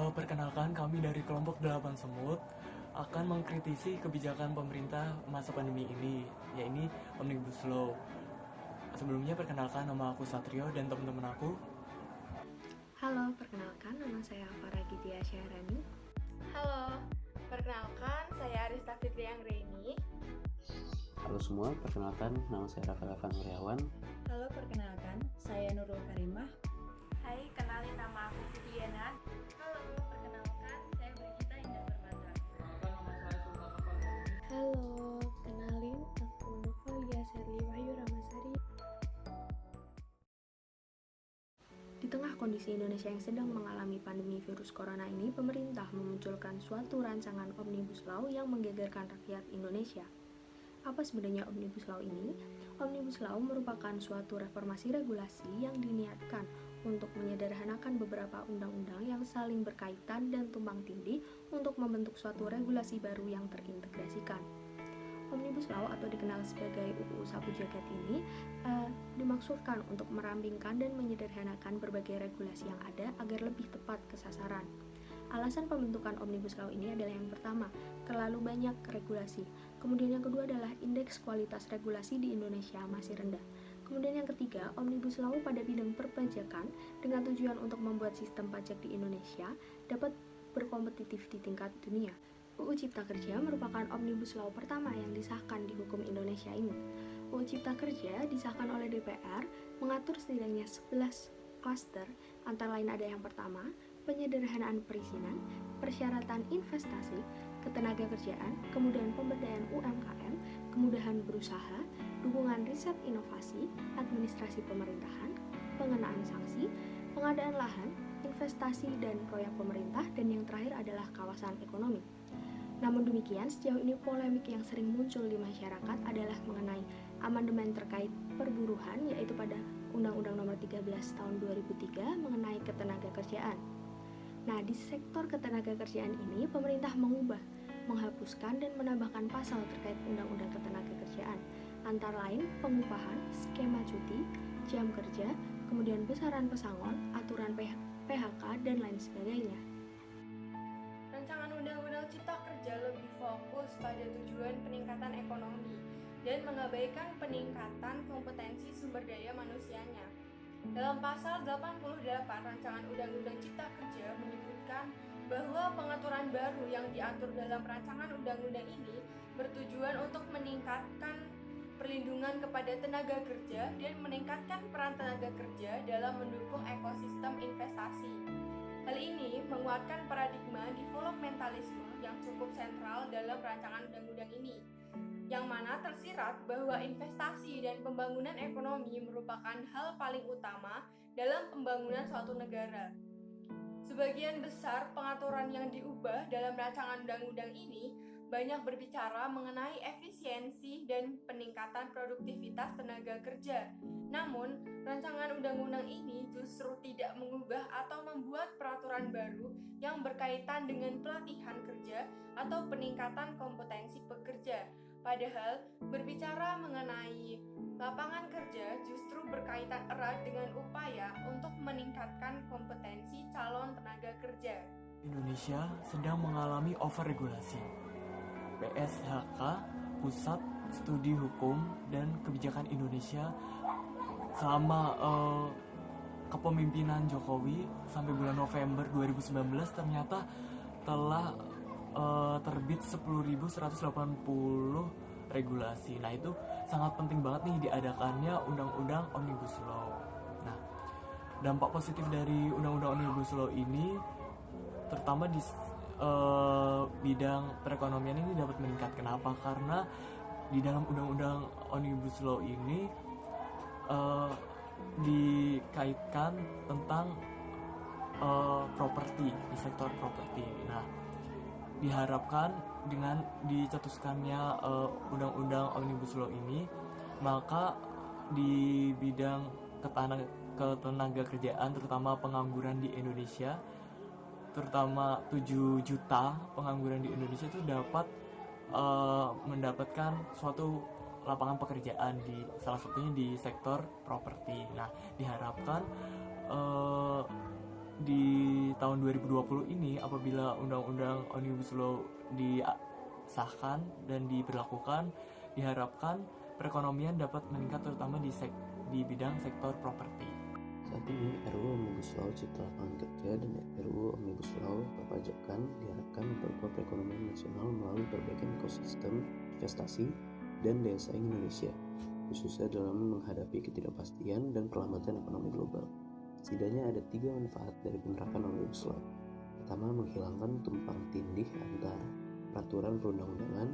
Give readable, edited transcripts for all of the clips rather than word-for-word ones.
Perkenalkan, kami dari kelompok 8 Semut akan mengkritisi kebijakan pemerintah masa pandemi ini, yaitu Omnibus Law. Sebelumnya perkenalkan, nama aku Satrio dan teman-teman aku. Halo, perkenalkan nama saya Farah Gidya Syahrani. Halo, perkenalkan saya Arista Fitri Anggreni. Halo semua, perkenalkan nama saya Rafael Evan Nuryawan. Halo, perkenalkan saya Nurul Karimah. Hai, kenalin nama aku Fidiana. Halo, perkenalkan saya Brigita Indah Permata. Halo, kenalin aku Novalia Serli Wahyu Ramasari. Di tengah kondisi Indonesia yang sedang mengalami pandemi virus corona ini, pemerintah memunculkan suatu rancangan Omnibus Law yang menggegerkan rakyat Indonesia. Apa sebenarnya Omnibus Law ini? Omnibus Law merupakan suatu reformasi regulasi yang diniatkan untuk menyederhanakan beberapa undang-undang yang saling berkaitan dan tumpang tindih untuk membentuk suatu regulasi baru yang terintegrasikan. Omnibus Law atau dikenal sebagai UU Sapu Jagat ini dimaksudkan untuk merampingkan dan menyederhanakan berbagai regulasi yang ada agar lebih tepat ke sasaran. Alasan pembentukan Omnibus Law ini adalah yang pertama, terlalu banyak regulasi. Kemudian yang kedua adalah indeks kualitas regulasi di Indonesia masih rendah. Kemudian yang ketiga, Omnibus Law pada bidang perpajakan dengan tujuan untuk membuat sistem pajak di Indonesia dapat berkompetitif di tingkat dunia. UU Cipta Kerja merupakan Omnibus Law pertama yang disahkan di hukum Indonesia ini. UU Cipta Kerja disahkan oleh DPR mengatur setidaknya 11 klaster, antara lain ada yang pertama, penyederhanaan perizinan, persyaratan investasi, ketenagakerjaan, kemudian pemberdayaan UMKM, kemudahan berusaha, dukungan riset inovasi, administrasi pemerintahan, pengenaan sanksi, pengadaan lahan, investasi dan proyek pemerintah, dan yang terakhir adalah kawasan ekonomi. Namun demikian, sejauh ini polemik yang sering muncul di masyarakat adalah mengenai amandemen terkait perburuhan, yaitu pada Undang-Undang Nomor 13 Tahun 2003 mengenai ketenagakerjaan. Nah, di sektor ketenagakerjaan ini, pemerintah menghapuskan dan menambahkan pasal terkait Undang-Undang Ketenagakerjaan, antara lain pengupahan, skema cuti, jam kerja, kemudian besaran pesangon, aturan PHK, dan lain sebagainya. Rancangan Undang-Undang Cipta Kerja lebih fokus pada tujuan peningkatan ekonomi dan mengabaikan peningkatan kompetensi sumber daya manusianya. Dalam pasal 88 Rancangan Undang-Undang Cipta Kerja menyebutkan bahwa pengaturan baru yang diatur dalam rancangan undang-undang ini bertujuan untuk meningkatkan perlindungan kepada tenaga kerja dan meningkatkan peran tenaga kerja dalam mendukung ekosistem investasi. Hal ini menguatkan paradigma developmentalisme yang cukup sentral dalam rancangan undang-undang ini, yang mana tersirat bahwa investasi dan pembangunan ekonomi merupakan hal paling utama dalam pembangunan suatu negara. Sebagian besar pengaturan yang diubah dalam rancangan undang-undang ini banyak berbicara mengenai efisiensi dan peningkatan produktivitas tenaga kerja. Namun, rancangan undang-undang ini justru tidak mengubah atau membuat peraturan baru yang berkaitan dengan pelatihan kerja atau peningkatan kompetensi pekerja. Padahal, berbicara mengenai lapangan kerja justru berkaitan erat dengan upaya untuk meningkatkan kompetensi calon tenaga kerja. Indonesia sedang mengalami overregulasi. PSHK, Pusat Studi Hukum dan Kebijakan Indonesia, selama kepemimpinan Jokowi sampai bulan November 2019 ternyata telah terbit 10.180 regulasi. Nah, itu sangat penting banget nih diadakannya Undang-Undang Omnibus Law. Nah, dampak positif dari Undang-Undang Omnibus Law ini terutama di bidang perekonomian ini dapat meningkat. Kenapa? Karena di dalam Undang-Undang Omnibus Law ini dikaitkan tentang properti, di sektor properti. Nah, diharapkan dengan dicetuskannya Undang-Undang Omnibus Law ini, maka di bidang ketenaga kerjaan, terutama pengangguran di Indonesia, terutama 7 juta pengangguran di Indonesia itu dapat mendapatkan suatu lapangan pekerjaan di salah satunya di sektor properti. Nah, diharapkan di tahun 2020 ini apabila Undang-Undang Omnibus Law disahkan dan diberlakukan, diharapkan perekonomian dapat meningkat terutama di bidang sektor properti. Saat ini RUU Omnibus Law Cipta Lapangan Kerja dan RUU Omnibus Law Perpajakan diharapkan memperkuat perekonomian nasional melalui perbaikan ekosistem investasi dan daya saing Indonesia, khususnya dalam menghadapi ketidakpastian dan perlambatan ekonomi global. Setidaknya ada 3 manfaat dari penerapan Omnibus Law. Pertama, menghilangkan tumpang tindih antar peraturan perundang-undangan.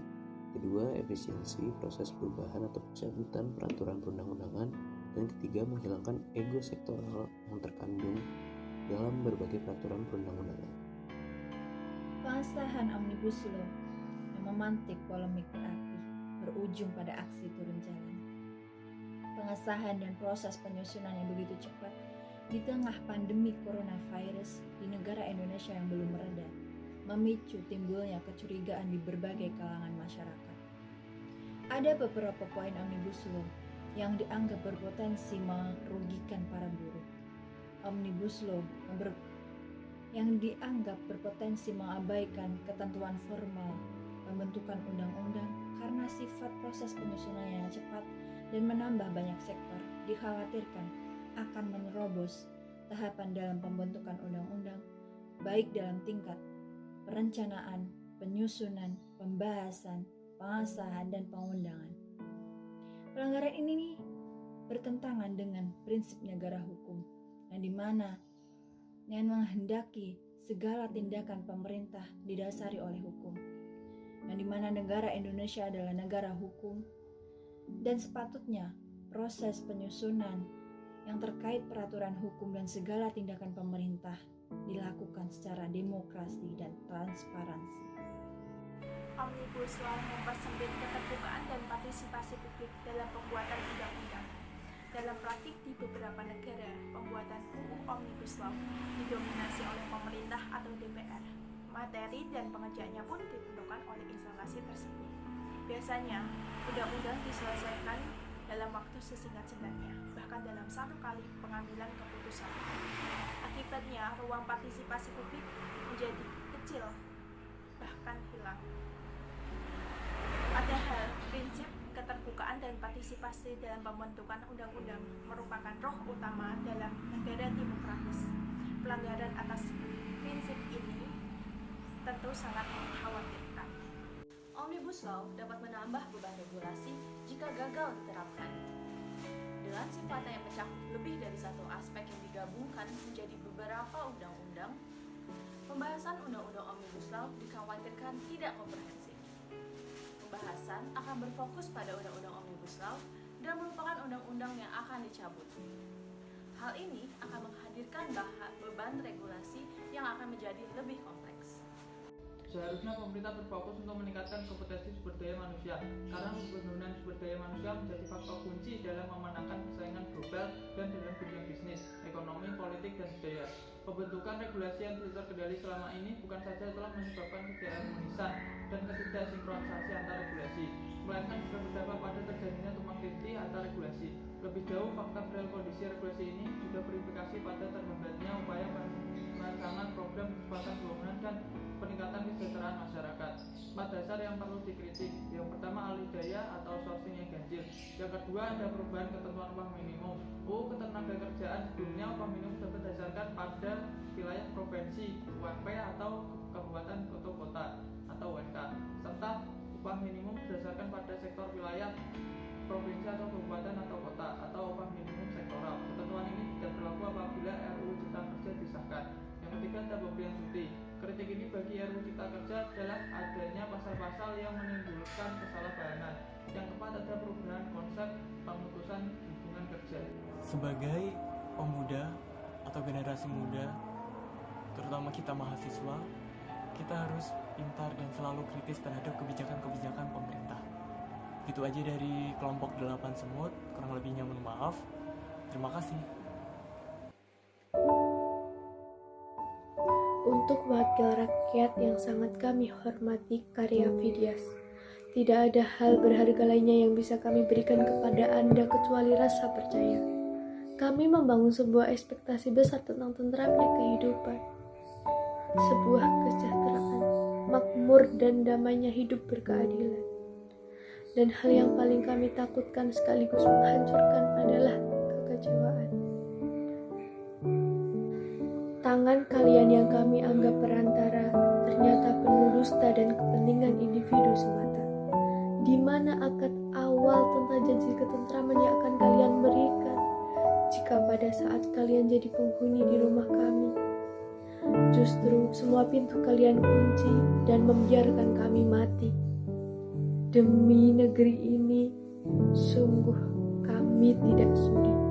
Kedua, efisiensi proses perubahan atau pencabutan peraturan perundang-undangan. Dan ketiga, menghilangkan ego sektoral yang terkandung dalam berbagai peraturan perundang-undangan. Pengesahan Omnibus Law yang memantik polemik berapi berujung pada aksi turun jalan. Pengesahan dan proses penyusunan yang begitu cepat di tengah pandemi coronavirus di negara Indonesia yang belum mereda, memicu timbulnya kecurigaan di berbagai kalangan masyarakat. Ada beberapa poin Omnibus Law yang dianggap berpotensi merugikan para buruh. Omnibus Law yang dianggap berpotensi mengabaikan ketentuan formal pembentukan undang-undang karena sifat proses penyusunannya yang cepat dan menambah banyak sektor, dikhawatirkan akan menerobos tahapan dalam pembentukan undang-undang, baik dalam tingkat perencanaan, penyusunan, pembahasan, pengesahan, dan pengundangan. Pelanggaran ini bertentangan dengan prinsip negara hukum, yang dimana yang menghendaki segala tindakan pemerintah didasari oleh hukum, yang dimana negara Indonesia adalah negara hukum, dan sepatutnya proses penyusunan yang terkait peraturan hukum dan segala tindakan pemerintah dilakukan secara demokrasi dan transparansi. Omnibus Law mempersempit keterbukaan dan partisipasi publik dalam pembuatan undang-undang. Dalam praktik di beberapa negara, pembuatan UU Omnibus Law didominasi oleh pemerintah atau DPR. Materi dan pengerjaannya pun ditentukan oleh instansi tersebut. Biasanya, undang-undang diselesaikan dalam waktu sesingkat-singkatnya, bahkan dalam 1 kali pengambilan keputusan. Akibatnya, ruang partisipasi publik menjadi kecil, bahkan hilang. Padahal, prinsip keterbukaan dan partisipasi dalam pembentukan undang-undang merupakan roh utama dalam negara demokratis. Pelanggaran atas prinsip ini tentu sangat mengkhawatirkan. Omnibus Law dapat menambah beban regulasi jika gagal diterapkan. Dengan sifatnya yang mencakup lebih dari satu aspek yang digabungkan menjadi beberapa undang-undang, pembahasan undang-undang Omnibus Law dikhawatirkan tidak komprehensif. Pembahasan akan berfokus pada undang-undang Omnibus Law dan merupakan undang-undang yang akan dicabut. Hal ini akan menghadirkan beban regulasi yang akan menjadi lebih kompleks. Seharusnya pemerintah berfokus untuk meningkatkan kompetensi sumber daya manusia, karena pembangunan sumber daya manusia menjadi faktor kunci dalam memenangkan persaingan global dan dalam dunia bisnis, ekonomi, politik, dan budaya. Pembentukan regulasi yang tidak terkendali selama ini bukan saja telah menyebabkan ketidakharmonisan dan ketidaksinkronisasi antar regulasi, melainkan juga berdampak pada terjadinya tumpang tindih antar regulasi. Lebih jauh, fakta real kondisi regulasi ini juga berimplikasi pada terhambatnya upaya perancangan program percepatan pembangunan dan peningkatan kesejahteraan masyarakat. 4 dasar yang perlu dikritik. Yang pertama, alih daya atau sourcing yang ganjil. Yang kedua, ada perubahan ketentuan upah minimum. Ketenagakerjaan sebelumnya upah minimum dapat berdasarkan pada wilayah provinsi, UMP atau kabupaten atau kota atau UMK, serta upah minimum berdasarkan pada sektor wilayah provinsi atau kabupaten atau kota atau upah minimum sektoral. Ketentuan ini tidak berlaku apabila RUU Cipta Kerja disahkan. Yang ketiga, ada pemberian cuti. Kritik ini bagi RUU Cipta Kerja adalah adanya pasal-pasal yang menimbulkan kesalahpahaman. Yang keempat, ada perubahan konsep pemutusan hubungan kerja. Sebagai pemuda atau generasi muda, terutama kita mahasiswa, kita harus pintar dan selalu kritis terhadap kebijakan-kebijakan pemerintah. Itu aja dari kelompok 8 Semut, kurang lebihnya mohon maaf. Terima kasih. Untuk wakil rakyat yang sangat kami hormati, karya Fidias. Tidak ada hal berharga lainnya yang bisa kami berikan kepada Anda kecuali rasa percaya. Kami membangun sebuah ekspektasi besar tentang tentramnya kehidupan, sebuah kesejahteraan, makmur dan damainya hidup berkeadilan. Dan hal yang paling kami takutkan sekaligus menghancurkan adalah kekecewaan. Tangan kalian yang kami anggap perantara ternyata penuh dusta dan kepentingan individu semata. Di mana akad awal tentang janji ketentraman yang akan kalian berikan jika pada saat kalian jadi penghuni di rumah kami? Justru semua pintu kalian kunci dan membiarkan kami mati. Demi negeri ini, sungguh kami tidak sudi.